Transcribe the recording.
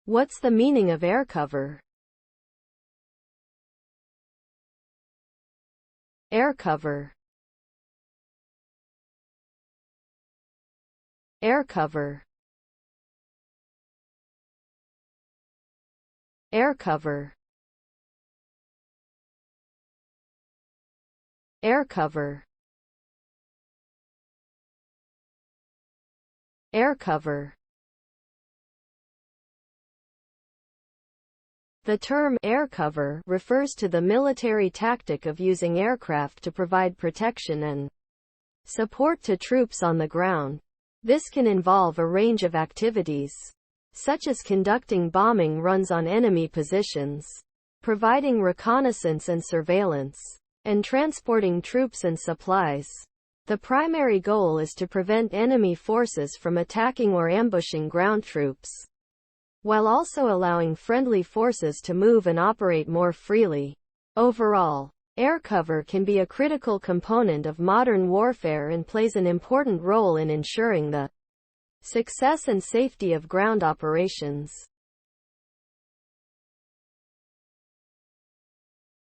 What's the meaning of air cover? Air cover. Air cover. Air cover. Air cover. Air cover. The term air cover refers to the military tactic of using aircraft to provide protection and support to troops on the ground. This can involve a range of activities, such as conducting bombing runs on enemy positions, providing reconnaissance and surveillance, and transporting troops and supplies. The primary goal is to prevent enemy forces from attacking or ambushing ground troops, while also allowing friendly forces to move and operate more freely. Overall, air cover can be a critical component of modern warfare and plays an important role in ensuring the success and safety of ground operations.